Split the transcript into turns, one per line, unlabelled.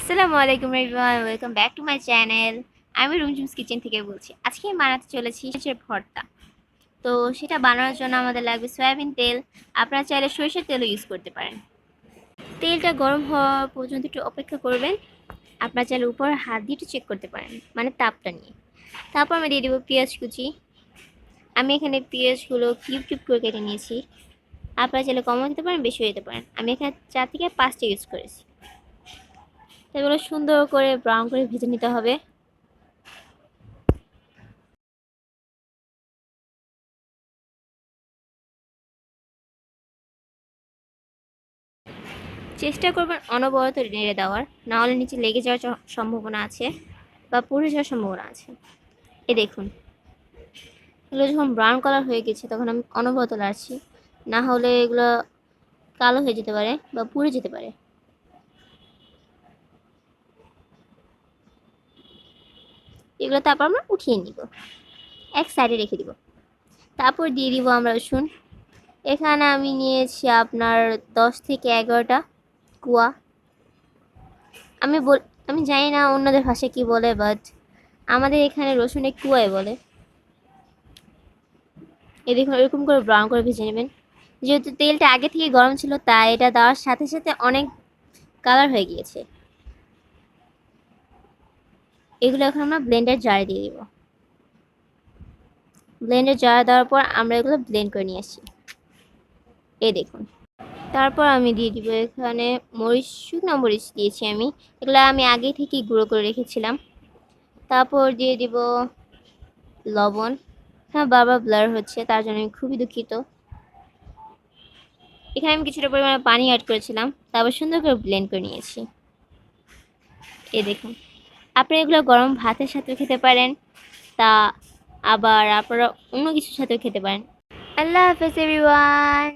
আসসালামু আলাইকুম everyone, welcome back to my channel. আমি রুমঝুমস কিচেন থেকে বলছি। আজকে আমি বানাতে চলেছি সরষের ভর্তা। তো সেটা বানানোর জন্য আমাদের লাগবে সয়াবিন তেল। আপনারা চাইলে সরিষার তেলও ইউজ করতে পারেন। তেলটা গরম হওয়া পর্যন্ত একটু অপেক্ষা করবেন। আপনারা চাইলে উপর হাত দিয়ে একটু চেক করতে পারেন, মানে তাপটা নিয়ে। তারপর আমি দিয়ে দেবো পেঁয়াজ কুচি। আমি এখানে পেঁয়াজগুলো কিউব কিউব করে কেটে নিয়েছি। আপনারা চাইলে কমও দিতে পারেন, বেশিও দিতে পারেন। আমি এখানে 4 থেকে 5টা ইউজ করেছি। এগুলো সুন্দর করে ব্রাউন করে ভেজে নিতে হবে। চেষ্টা করবেন অনবরত নেড়ে দেওয়ার, না হলে নিচে লেগে যাওয়ার সম্ভাবনা আছে বা পুড়ে যাওয়ার সম্ভাবনা আছে। এ দেখুন, এগুলো যখন ব্রাউন কালার হয়ে গেছে তখন আমি অনবরত নাড়ছি, না হলে এগুলো কালো হয়ে যেতে পারে বা পুড়ে যেতে পারে। এগুলো তারপর আমরা উঠিয়ে নিব, এক সাইডে রেখে দিব। তারপর দিয়ে দিব আমরা রসুন। এখানে আমি নিয়েছি আপনার 10 থেকে 11টা কুয়া। আমি আমি জানি না অন্যদের ভাষায় কি বলে, বাট আমাদের এখানে রসুনের কুয়াই বলে। এই দেখুন, এরকম করে ব্রাউন করে ভেজে নেবেন। যেহেতু তেলটা আগে থেকে গরম ছিল, তাই এটা দেওয়ার সাথে সাথে অনেক কালার হয়ে গিয়েছে। এগুলো এখন আমরা ব্লেন্ডার জারে দিয়ে দিব। ব্লেন্ডার জারে দেওয়ার পর আমরা এগুলো ব্লেন্ড করে নিয়ে আসি। এই দেখুন, তারপর আমি দিয়ে দিব এখানে মরিচ, শুকনো মরিচ দিয়েছি আমি। এগুলো আমি আগে থেকেই গুঁড়ো করে রেখেছিলাম। তারপর দিয়ে দিব লবণ। হ্যাঁ, বারবার ব্লার হচ্ছে, তার জন্য আমি খুবই দুঃখিত। এখানে আমি কিছুটা পরিমাণে পানি অ্যাড করেছিলাম, তারপর সুন্দর করে ব্লেন্ড করে নিয়েছি। এই দেখুন, আপনি এগুলো গরম ভাতের সাথে খেতে পারেন, তা আবার আপনারা অন্য কিছুর সাথেও খেতে পারেন। আল্লাহ হাফেজ এভরিওয়ান।